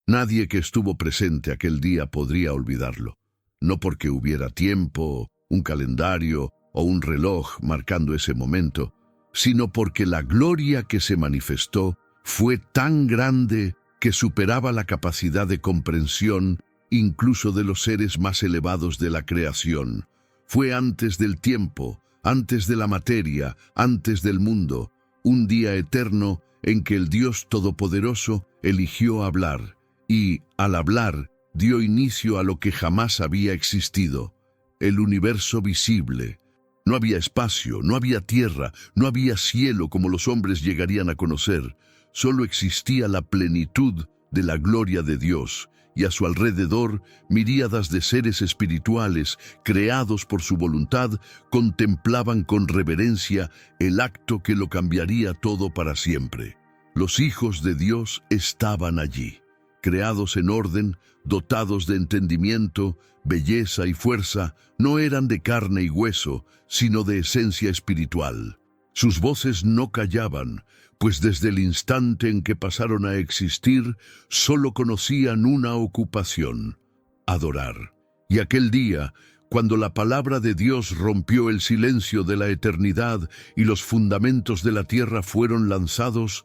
Nadie que estuvo presente aquel día podría olvidarlo, no porque hubiera tiempo, un calendario o un reloj marcando ese momento, sino porque la gloria que se manifestó fue tan grande que superaba la capacidad de comprensión incluso de los seres más elevados de la creación. Fue antes del tiempo, antes de la materia, antes del mundo, un día eterno en que el Dios Todopoderoso eligió hablar y, al hablar, dio inicio a lo que jamás había existido, el universo visible. No había espacio, no había tierra, no había cielo como los hombres llegarían a conocer. Solo existía la plenitud de la gloria de Dios, y a su alrededor miríadas de seres espirituales, creados por su voluntad, contemplaban con reverencia el acto que lo cambiaría todo para siempre. Los hijos de Dios estaban allí, creados en orden, dotados de entendimiento, belleza y fuerza. No eran de carne y hueso, sino de esencia espiritual. Sus voces no callaban, pues desde el instante en que pasaron a existir, solo conocían una ocupación: adorar. Y aquel día, cuando la palabra de Dios rompió el silencio de la eternidad y los fundamentos de la tierra fueron lanzados,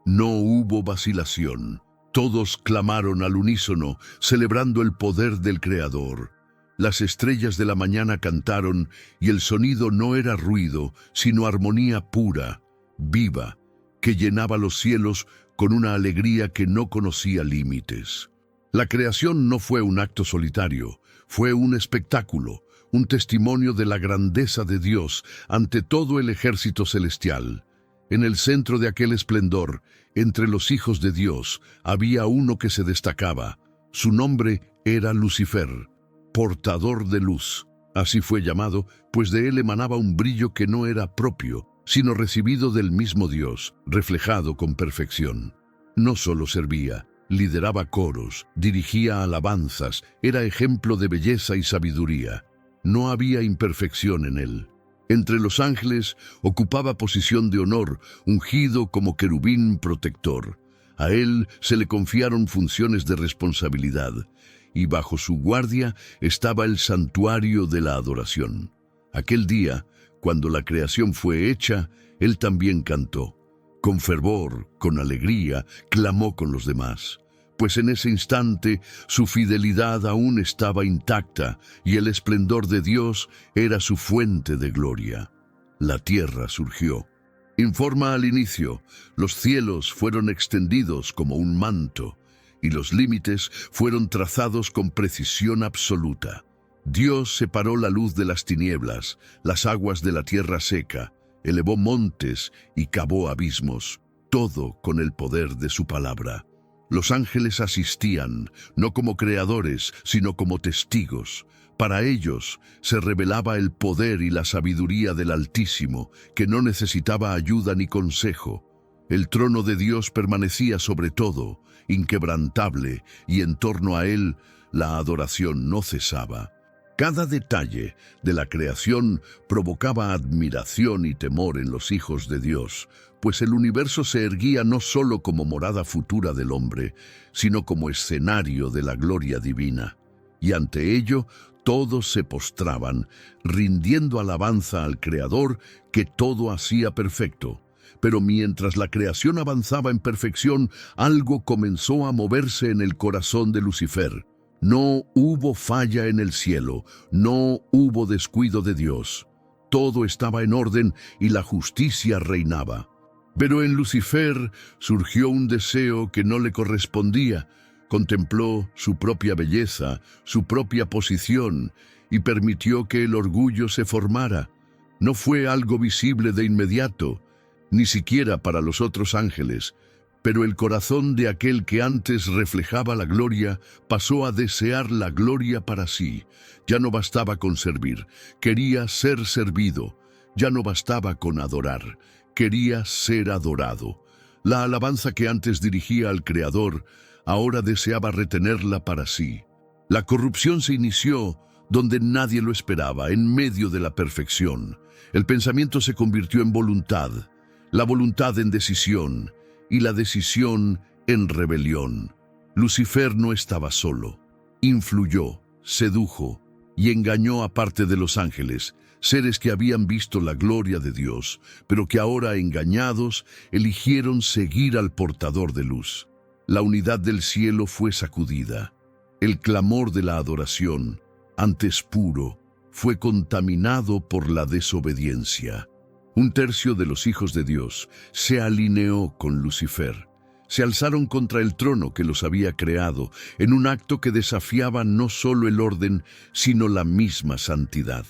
no hubo vacilación. Todos clamaron al unísono, celebrando el poder del Creador. Las estrellas de la mañana cantaron, y el sonido no era ruido, sino armonía pura, viva, que llenaba los cielos con una alegría que no conocía límites. La creación no fue un acto solitario, fue un espectáculo, un testimonio de la grandeza de Dios ante todo el ejército celestial. En el centro de aquel esplendor, entre los hijos de Dios, había uno que se destacaba. Su nombre era Lucifer, portador de luz. Así fue llamado, pues de él emanaba un brillo que no era propio, sino recibido del mismo Dios, reflejado con perfección. No solo servía, lideraba coros, dirigía alabanzas, era ejemplo de belleza y sabiduría. No había imperfección en él. Entre los ángeles ocupaba posición de honor, ungido como querubín protector. A él se le confiaron funciones de responsabilidad, y bajo su guardia estaba el santuario de la adoración. Aquel día, cuando la creación fue hecha, él también cantó. Con fervor, con alegría, clamó con los demás, pues en ese instante su fidelidad aún estaba intacta y el esplendor de Dios era su fuente de gloria. La tierra surgió. Informa al inicio, los cielos fueron extendidos como un manto, y los límites fueron trazados con precisión absoluta. Dios separó la luz de las tinieblas, las aguas de la tierra seca, elevó montes y cavó abismos, todo con el poder de su palabra. Los ángeles asistían, no como creadores, sino como testigos. Para ellos se revelaba el poder y la sabiduría del Altísimo, que no necesitaba ayuda ni consejo. El trono de Dios permanecía sobre todo, inquebrantable, y en torno a él la adoración no cesaba. Cada detalle de la creación provocaba admiración y temor en los hijos de Dios, pues el universo se erguía no solo como morada futura del hombre, sino como escenario de la gloria divina. Y ante ello, todos se postraban, rindiendo alabanza al Creador que todo hacía perfecto. Pero mientras la creación avanzaba en perfección, algo comenzó a moverse en el corazón de Lucifer. No hubo falla en el cielo, no hubo descuido de Dios. Todo estaba en orden y la justicia reinaba. Pero en Lucifer surgió un deseo que no le correspondía. Contempló su propia belleza, su propia posición, y permitió que el orgullo se formara. No fue algo visible de inmediato, ni siquiera para los otros ángeles, pero el corazón de aquel que antes reflejaba la gloria pasó a desear la gloria para sí. Ya no bastaba con servir, quería ser servido. Ya no bastaba con adorar, quería ser adorado. La alabanza que antes dirigía al Creador, ahora deseaba retenerla para sí. La corrupción se inició donde nadie lo esperaba, en medio de la perfección. El pensamiento se convirtió en voluntad, la voluntad en decisión, y la decisión en rebelión. Lucifer no estaba solo. Influyó, sedujo y engañó a parte de los ángeles, seres que habían visto la gloria de Dios, pero que ahora, engañados, eligieron seguir al portador de luz. La unidad del cielo fue sacudida. El clamor de la adoración, antes puro, fue contaminado por la desobediencia. Un tercio de los hijos de Dios se alineó con Lucifer. Se alzaron contra el trono que los había creado, en un acto que desafiaba no solo el orden, sino la misma santidad.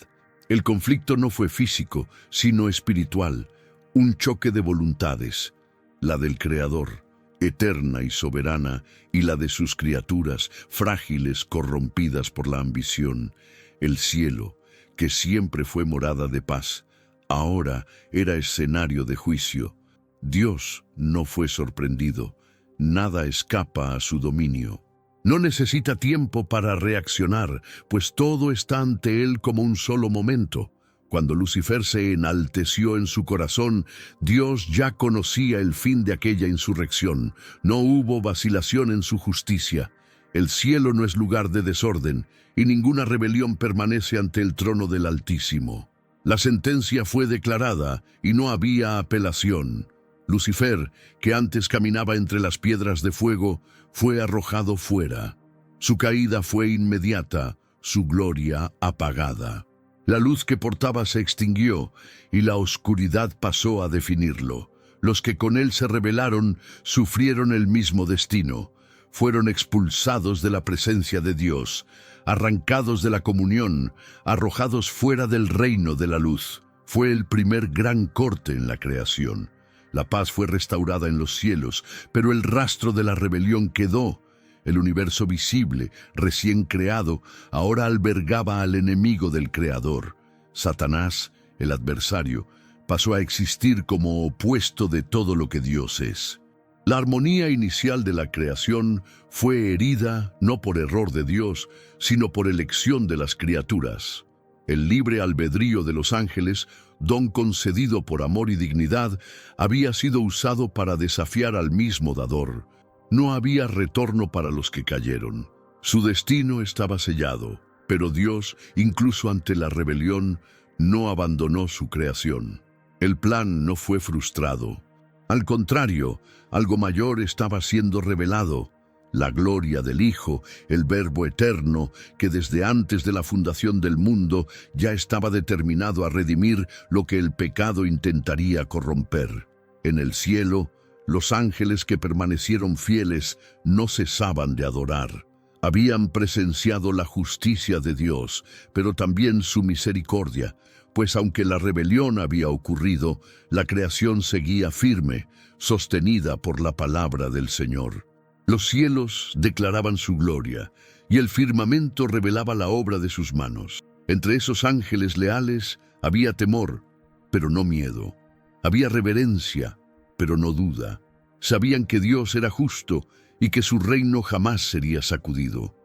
El conflicto no fue físico, sino espiritual, un choque de voluntades, la del Creador, eterna y soberana, y la de sus criaturas, frágiles, corrompidas por la ambición. El cielo, que siempre fue morada de paz, ahora era escenario de juicio. Dios no fue sorprendido. Nada escapa a su dominio. No necesita tiempo para reaccionar, pues todo está ante él como un solo momento. Cuando Lucifer se enalteció en su corazón, Dios ya conocía el fin de aquella insurrección. No hubo vacilación en su justicia. El cielo no es lugar de desorden, y ninguna rebelión permanece ante el trono del Altísimo. La sentencia fue declarada, y no había apelación. Lucifer, que antes caminaba entre las piedras de fuego, fue arrojado fuera. Su caída fue inmediata, su gloria apagada. La luz que portaba se extinguió, y la oscuridad pasó a definirlo. Los que con él se rebelaron sufrieron el mismo destino. Fueron expulsados de la presencia de Dios, arrancados de la comunión, arrojados fuera del reino de la luz. Fue el primer gran corte en la creación. La paz fue restaurada en los cielos, pero el rastro de la rebelión quedó. El universo visible, recién creado, ahora albergaba al enemigo del Creador. Satanás, el adversario, pasó a existir como opuesto de todo lo que Dios es. La armonía inicial de la creación fue herida no por error de Dios, sino por elección de las criaturas. El libre albedrío de los ángeles, don concedido por amor y dignidad, había sido usado para desafiar al mismo dador. No había retorno para los que cayeron. Su destino estaba sellado, pero Dios, incluso ante la rebelión, no abandonó su creación. El plan no fue frustrado. Al contrario, algo mayor estaba siendo revelado. La gloria del Hijo, el Verbo eterno, que desde antes de la fundación del mundo ya estaba determinado a redimir lo que el pecado intentaría corromper. En el cielo, los ángeles que permanecieron fieles no cesaban de adorar. Habían presenciado la justicia de Dios, pero también su misericordia, pues aunque la rebelión había ocurrido, la creación seguía firme, sostenida por la palabra del Señor. Los cielos declaraban su gloria, y el firmamento revelaba la obra de sus manos. Entre esos ángeles leales había temor, pero no miedo. Había reverencia, pero no duda. Sabían que Dios era justo y que su reino jamás sería sacudido.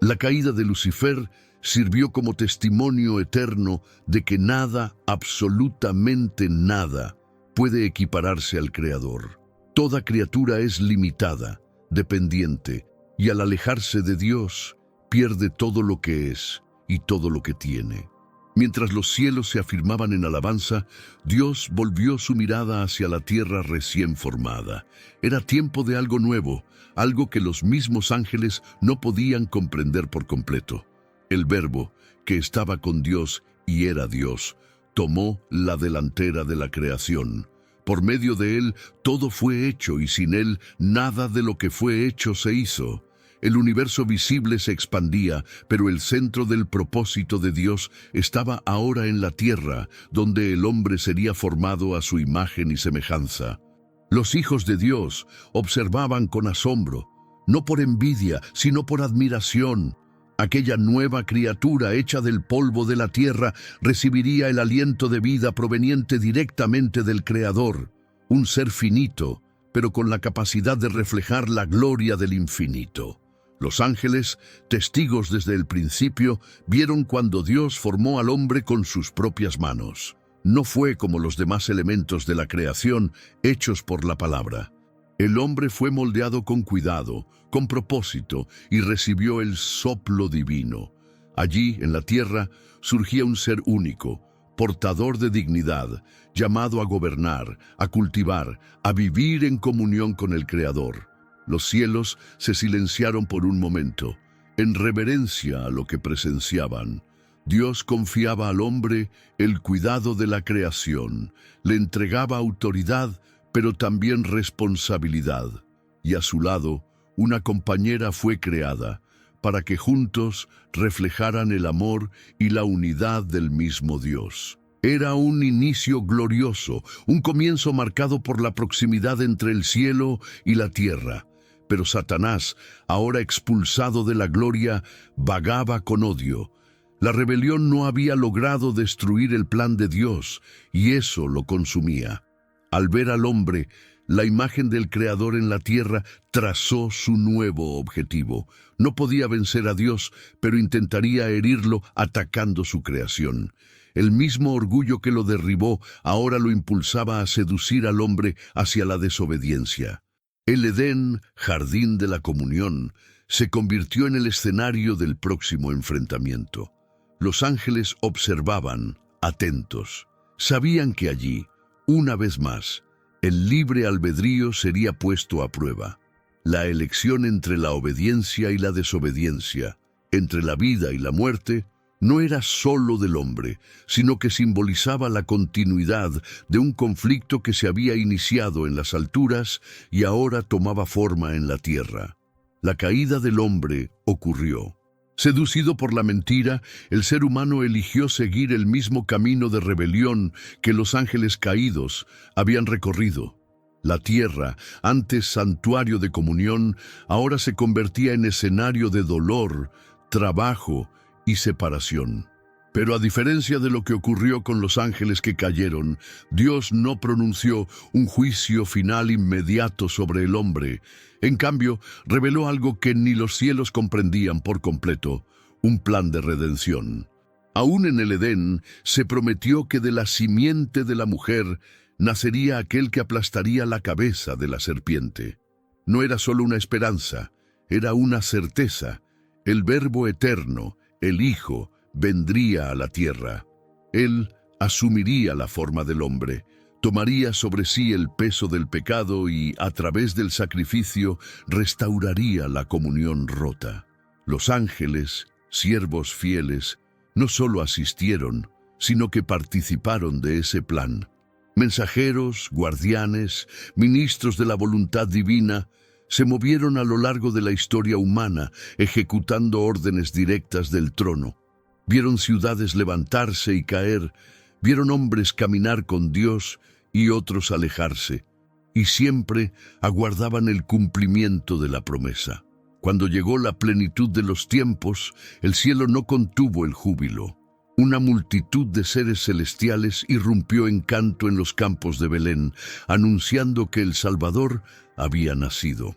La caída de Lucifer sirvió como testimonio eterno de que nada, absolutamente nada, puede equipararse al Creador. Toda criatura es limitada, dependiente, y al alejarse de Dios, pierde todo lo que es y todo lo que tiene. Mientras los cielos se afirmaban en alabanza, Dios volvió su mirada hacia la tierra recién formada. Era tiempo de algo nuevo, algo que los mismos ángeles no podían comprender por completo. El Verbo, que estaba con Dios y era Dios, tomó la delantera de la creación. Por medio de él, todo fue hecho y sin él, nada de lo que fue hecho se hizo. El universo visible se expandía, pero el centro del propósito de Dios estaba ahora en la tierra, donde el hombre sería formado a su imagen y semejanza. Los hijos de Dios observaban con asombro, no por envidia, sino por admiración. Aquella nueva criatura hecha del polvo de la tierra recibiría el aliento de vida proveniente directamente del Creador, un ser finito, pero con la capacidad de reflejar la gloria del infinito. Los ángeles, testigos desde el principio, vieron cuando Dios formó al hombre con sus propias manos. No fue como los demás elementos de la creación hechos por la palabra. El hombre fue moldeado con cuidado, con propósito, y recibió el soplo divino. Allí, en la tierra, surgía un ser único, portador de dignidad, llamado a gobernar, a cultivar, a vivir en comunión con el Creador. Los cielos se silenciaron por un momento, en reverencia a lo que presenciaban. Dios confiaba al hombre el cuidado de la creación, le entregaba autoridad, pero también responsabilidad. Y a su lado, una compañera fue creada, para que juntos reflejaran el amor y la unidad del mismo Dios. Era un inicio glorioso, un comienzo marcado por la proximidad entre el cielo y la tierra. Pero Satanás, ahora expulsado de la gloria, vagaba con odio. La rebelión no había logrado destruir el plan de Dios, y eso lo consumía. Al ver al hombre, la imagen del Creador en la tierra trazó su nuevo objetivo. No podía vencer a Dios, pero intentaría herirlo atacando su creación. El mismo orgullo que lo derribó ahora lo impulsaba a seducir al hombre hacia la desobediencia. El Edén, jardín de la comunión, se convirtió en el escenario del próximo enfrentamiento. Los ángeles observaban, atentos. Sabían que allí, una vez más, el libre albedrío sería puesto a prueba. La elección entre la obediencia y la desobediencia, entre la vida y la muerte, no era solo del hombre, sino que simbolizaba la continuidad de un conflicto que se había iniciado en las alturas y ahora tomaba forma en la tierra. La caída del hombre ocurrió. Seducido por la mentira, el ser humano eligió seguir el mismo camino de rebelión que los ángeles caídos habían recorrido. La tierra, antes santuario de comunión, ahora se convertía en escenario de dolor, trabajo y separación. Pero a diferencia de lo que ocurrió con los ángeles que cayeron, Dios no pronunció un juicio final inmediato sobre el hombre. En cambio, reveló algo que ni los cielos comprendían por completo: un plan de redención. Aún en el Edén, se prometió que de la simiente de la mujer nacería aquel que aplastaría la cabeza de la serpiente. No era solo una esperanza, era una certeza. El Verbo eterno, el Hijo, vendría a la tierra. Él asumiría la forma del hombre, tomaría sobre sí el peso del pecado y, a través del sacrificio, restauraría la comunión rota. Los ángeles, siervos fieles, no solo asistieron, sino que participaron de ese plan. Mensajeros, guardianes, ministros de la voluntad divina, se movieron a lo largo de la historia humana, ejecutando órdenes directas del trono. Vieron ciudades levantarse y caer, vieron hombres caminar con Dios y otros alejarse, y siempre aguardaban el cumplimiento de la promesa. Cuando llegó la plenitud de los tiempos, el cielo no contuvo el júbilo. Una multitud de seres celestiales irrumpió en canto en los campos de Belén, anunciando que el Salvador había nacido.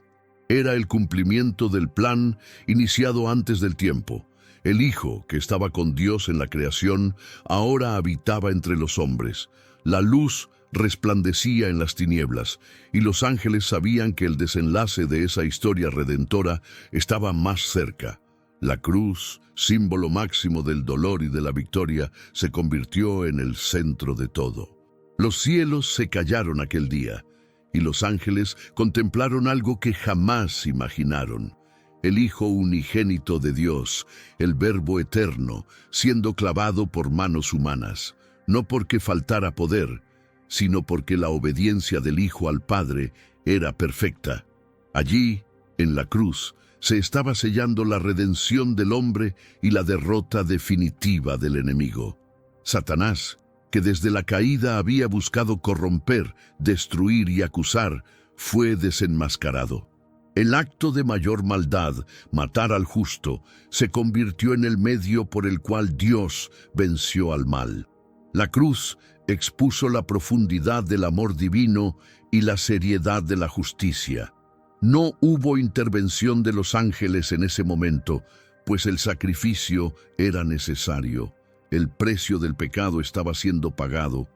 Era el cumplimiento del plan iniciado antes del tiempo. El Hijo, que estaba con Dios en la creación, ahora habitaba entre los hombres. La luz resplandecía en las tinieblas, y los ángeles sabían que el desenlace de esa historia redentora estaba más cerca. La cruz, símbolo máximo del dolor y de la victoria, se convirtió en el centro de todo. Los cielos se callaron aquel día, y los ángeles contemplaron algo que jamás imaginaron: el Hijo unigénito de Dios, el Verbo eterno, siendo clavado por manos humanas, no porque faltara poder, sino porque la obediencia del Hijo al Padre era perfecta. Allí, en la cruz, se estaba sellando la redención del hombre y la derrota definitiva del enemigo. Satanás, que desde la caída había buscado corromper, destruir y acusar, fue desenmascarado. El acto de mayor maldad, matar al justo, se convirtió en el medio por el cual Dios venció al mal. La cruz expuso la profundidad del amor divino y la seriedad de la justicia. No hubo intervención de los ángeles en ese momento, pues el sacrificio era necesario. El precio del pecado estaba siendo pagado.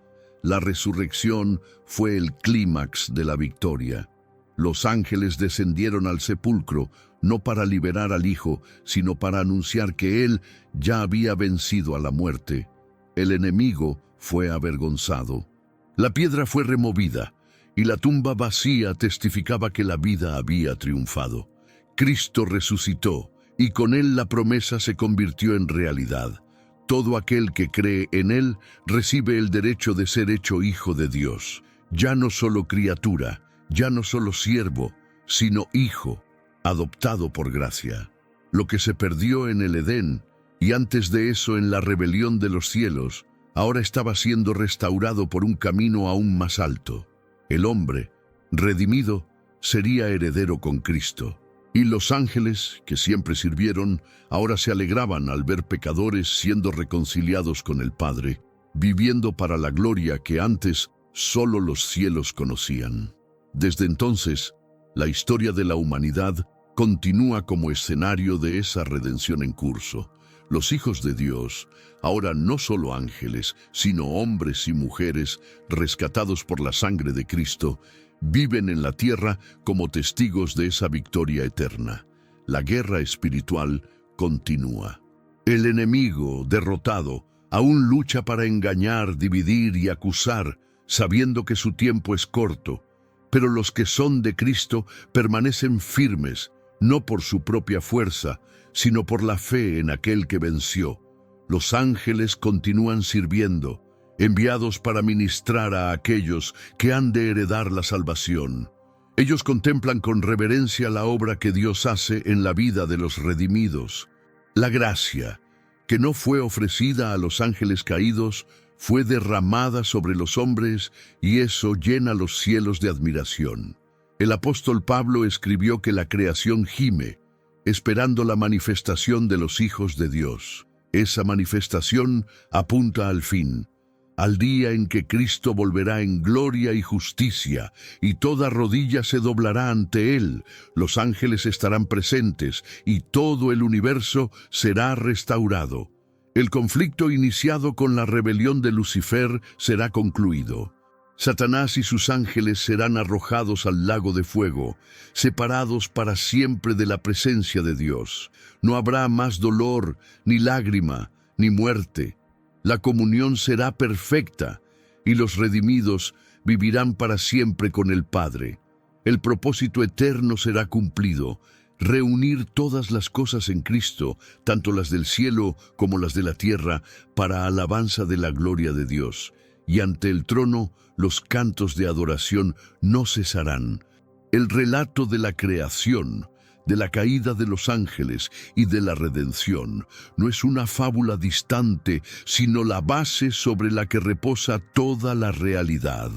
La resurrección fue el clímax de la victoria. Los ángeles descendieron al sepulcro, no para liberar al Hijo, sino para anunciar que Él ya había vencido a la muerte. El enemigo fue avergonzado. La piedra fue removida, y la tumba vacía testificaba que la vida había triunfado. Cristo resucitó, y con Él la promesa se convirtió en realidad. Todo aquel que cree en Él recibe el derecho de ser hecho hijo de Dios. Ya no solo criatura, ya no solo siervo, sino hijo, adoptado por gracia. Lo que se perdió en el Edén, y antes de eso en la rebelión de los cielos, ahora estaba siendo restaurado por un camino aún más alto. El hombre, redimido, sería heredero con Cristo. Y los ángeles, que siempre sirvieron, ahora se alegraban al ver pecadores siendo reconciliados con el Padre, viviendo para la gloria que antes solo los cielos conocían. Desde entonces, la historia de la humanidad continúa como escenario de esa redención en curso. Los hijos de Dios, ahora no solo ángeles, sino hombres y mujeres rescatados por la sangre de Cristo, viven en la tierra como testigos de esa victoria eterna. La guerra espiritual continúa. El enemigo, derrotado, aún lucha para engañar, dividir y acusar, sabiendo que su tiempo es corto. Pero los que son de Cristo permanecen firmes, no por su propia fuerza, sino por la fe en aquel que venció. Los ángeles continúan sirviendo, enviados para ministrar a aquellos que han de heredar la salvación. Ellos contemplan con reverencia la obra que Dios hace en la vida de los redimidos. La gracia, que no fue ofrecida a los ángeles caídos, fue derramada sobre los hombres, y eso llena los cielos de admiración. El apóstol Pablo escribió que la creación gime, esperando la manifestación de los hijos de Dios. Esa manifestación apunta al fin, al día en que Cristo volverá en gloria y justicia, y toda rodilla se doblará ante Él, los ángeles estarán presentes, y todo el universo será restaurado. El conflicto iniciado con la rebelión de Lucifer será concluido. Satanás y sus ángeles serán arrojados al lago de fuego, separados para siempre de la presencia de Dios. No habrá más dolor, ni lágrima, ni muerte. La comunión será perfecta, y los redimidos vivirán para siempre con el Padre. El propósito eterno será cumplido, reunir todas las cosas en Cristo, tanto las del cielo como las de la tierra, para alabanza de la gloria de Dios. Y ante el trono los cantos de adoración no cesarán. El relato de la creación, de la caída de los ángeles y de la redención no es una fábula distante, sino la base sobre la que reposa toda la realidad.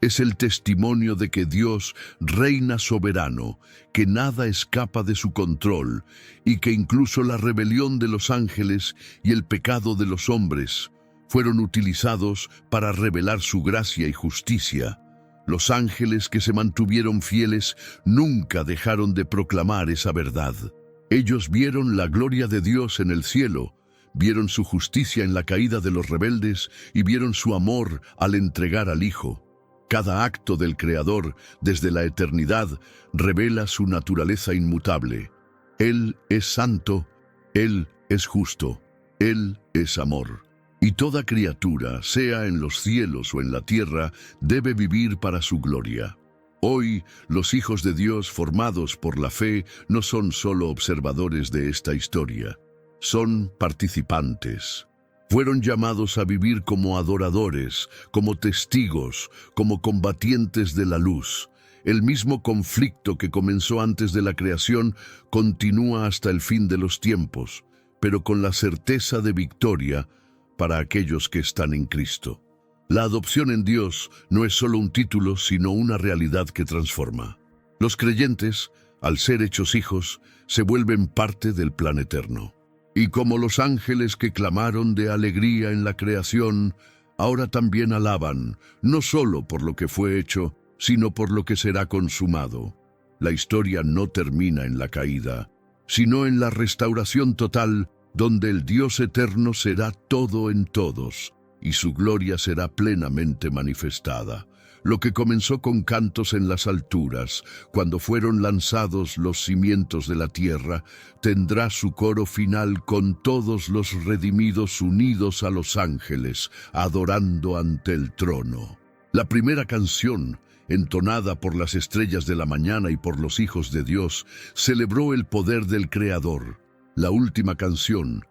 Es el testimonio de que Dios reina soberano, que nada escapa de su control, y que incluso la rebelión de los ángeles y el pecado de los hombres fueron utilizados para revelar su gracia y justicia. Los ángeles que se mantuvieron fieles nunca dejaron de proclamar esa verdad. Ellos vieron la gloria de Dios en el cielo, vieron su justicia en la caída de los rebeldes y vieron su amor al entregar al Hijo. Cada acto del Creador, desde la eternidad, revela su naturaleza inmutable. Él es santo, Él es justo, Él es amor. Y toda criatura, sea en los cielos o en la tierra, debe vivir para su gloria. Hoy, los hijos de Dios formados por la fe no son solo observadores de esta historia, son participantes. Fueron llamados a vivir como adoradores, como testigos, como combatientes de la luz. El mismo conflicto que comenzó antes de la creación continúa hasta el fin de los tiempos, pero con la certeza de victoria para aquellos que están en Cristo. La adopción en Dios no es solo un título, sino una realidad que transforma. Los creyentes, al ser hechos hijos, se vuelven parte del plan eterno. Y como los ángeles que clamaron de alegría en la creación, ahora también alaban, no solo por lo que fue hecho, sino por lo que será consumado. La historia no termina en la caída, sino en la restauración total, donde el Dios eterno será todo en todos, y su gloria será plenamente manifestada. Lo que comenzó con cantos en las alturas, cuando fueron lanzados los cimientos de la tierra, tendrá su coro final con todos los redimidos unidos a los ángeles, adorando ante el trono. La primera canción, entonada por las estrellas de la mañana y por los hijos de Dios, celebró el poder del Creador. La última canción,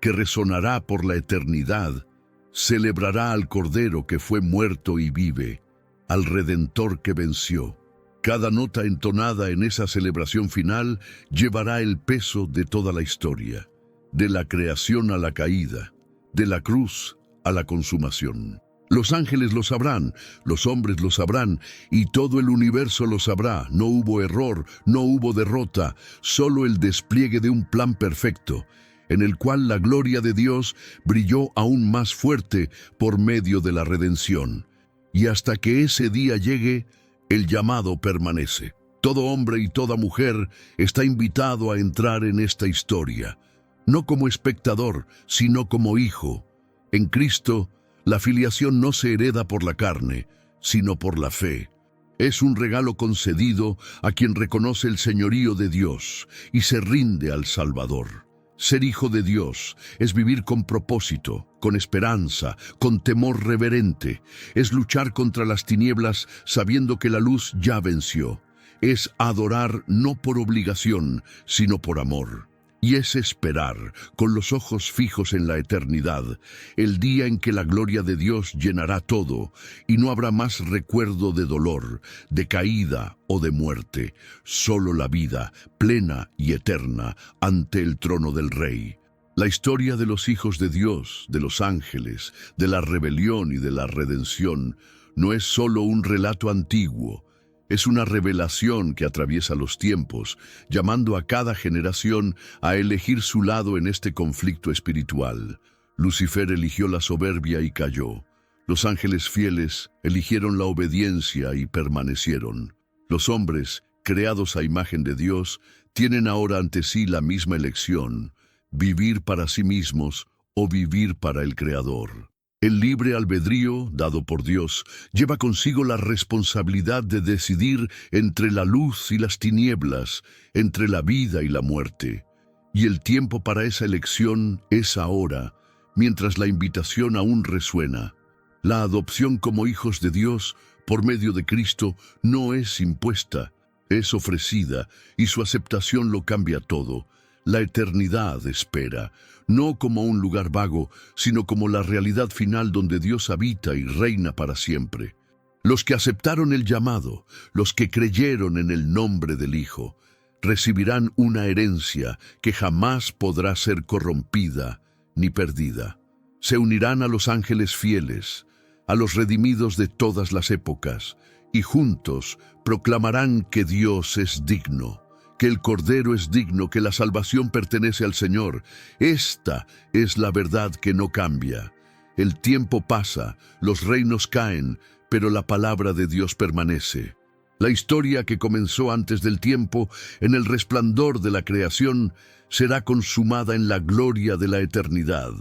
que resonará por la eternidad, celebrará al Cordero que fue muerto y vive, al Redentor que venció. Cada nota entonada en esa celebración final llevará el peso de toda la historia, de la creación a la caída, de la cruz a la consumación. Los ángeles lo sabrán, los hombres lo sabrán, y todo el universo lo sabrá. No hubo error, no hubo derrota, solo el despliegue de un plan perfecto, en el cual la gloria de Dios brilló aún más fuerte por medio de la redención. Y hasta que ese día llegue, el llamado permanece. Todo hombre y toda mujer está invitado a entrar en esta historia, no como espectador, sino como hijo. En Cristo, la filiación no se hereda por la carne, sino por la fe. Es un regalo concedido a quien reconoce el señorío de Dios y se rinde al Salvador. Ser hijo de Dios es vivir con propósito, con esperanza, con temor reverente. Es luchar contra las tinieblas sabiendo que la luz ya venció. Es adorar no por obligación, sino por amor. Y es esperar, con los ojos fijos en la eternidad, el día en que la gloria de Dios llenará todo y no habrá más recuerdo de dolor, de caída o de muerte, solo la vida, plena y eterna, ante el trono del Rey. La historia de los hijos de Dios, de los ángeles, de la rebelión y de la redención, no es solo un relato antiguo. Es una revelación que atraviesa los tiempos, llamando a cada generación a elegir su lado en este conflicto espiritual. Lucifer eligió la soberbia y cayó. Los ángeles fieles eligieron la obediencia y permanecieron. Los hombres, creados a imagen de Dios, tienen ahora ante sí la misma elección: vivir para sí mismos o vivir para el Creador. El libre albedrío, dado por Dios, lleva consigo la responsabilidad de decidir entre la luz y las tinieblas, entre la vida y la muerte. Y el tiempo para esa elección es ahora, mientras la invitación aún resuena. La adopción como hijos de Dios, por medio de Cristo, no es impuesta, es ofrecida, y su aceptación lo cambia todo. La eternidad espera, no como un lugar vago, sino como la realidad final donde Dios habita y reina para siempre. Los que aceptaron el llamado, los que creyeron en el nombre del Hijo, recibirán una herencia que jamás podrá ser corrompida ni perdida. Se unirán a los ángeles fieles, a los redimidos de todas las épocas, y juntos proclamarán que Dios es digno, que el Cordero es digno, que la salvación pertenece al Señor. Esta es la verdad que no cambia. El tiempo pasa, los reinos caen, pero la palabra de Dios permanece. La historia que comenzó antes del tiempo, en el resplandor de la creación, será consumada en la gloria de la eternidad.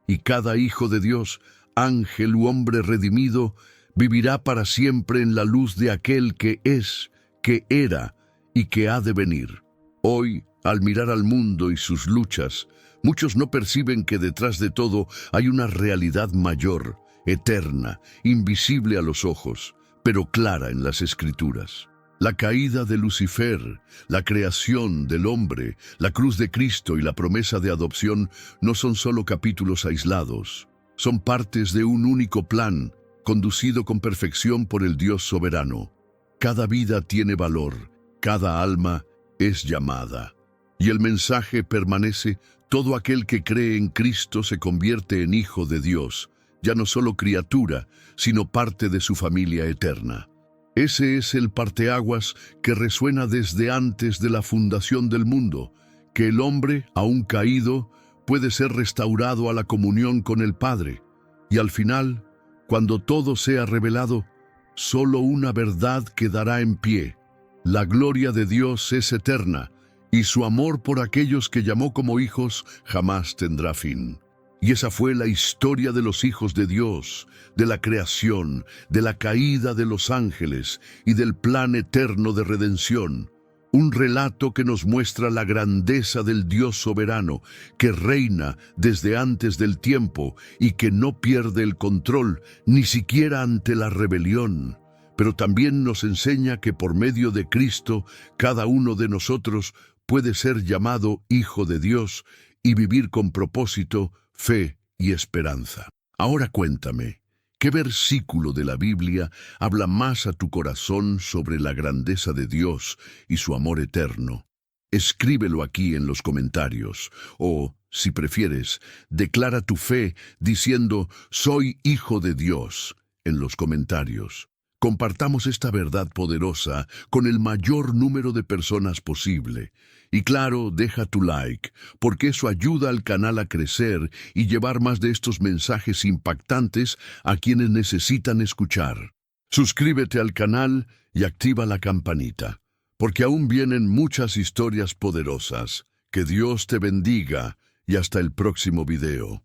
Y cada hijo de Dios, ángel u hombre redimido, vivirá para siempre en la luz de aquel que es, que era y que ha de venir. Hoy, al mirar al mundo y sus luchas, muchos no perciben que detrás de todo hay una realidad mayor, eterna, invisible a los ojos, pero clara en las Escrituras. La caída de Lucifer, la creación del hombre, la cruz de Cristo y la promesa de adopción no son solo capítulos aislados, son partes de un único plan, conducido con perfección por el Dios soberano. Cada vida tiene valor, cada alma es llamada. Y el mensaje permanece: todo aquel que cree en Cristo se convierte en hijo de Dios, ya no solo criatura, sino parte de su familia eterna. Ese es el parteaguas que resuena desde antes de la fundación del mundo, que el hombre, aún caído, puede ser restaurado a la comunión con el Padre. Y al final, cuando todo sea revelado, solo una verdad quedará en pie: la gloria de Dios es eterna, y su amor por aquellos que llamó como hijos jamás tendrá fin. Y esa fue la historia de los hijos de Dios, de la creación, de la caída de los ángeles y del plan eterno de redención. Un relato que nos muestra la grandeza del Dios soberano, que reina desde antes del tiempo y que no pierde el control, ni siquiera ante la rebelión. Pero también nos enseña que por medio de Cristo, cada uno de nosotros puede ser llamado hijo de Dios y vivir con propósito, fe y esperanza. Ahora cuéntame, ¿qué versículo de la Biblia habla más a tu corazón sobre la grandeza de Dios y su amor eterno? Escríbelo aquí en los comentarios, o, si prefieres, declara tu fe diciendo «Soy hijo de Dios» en los comentarios. Compartamos esta verdad poderosa con el mayor número de personas posible. Y claro, deja tu like, porque eso ayuda al canal a crecer y llevar más de estos mensajes impactantes a quienes necesitan escuchar. Suscríbete al canal y activa la campanita, porque aún vienen muchas historias poderosas. Que Dios te bendiga y hasta el próximo video.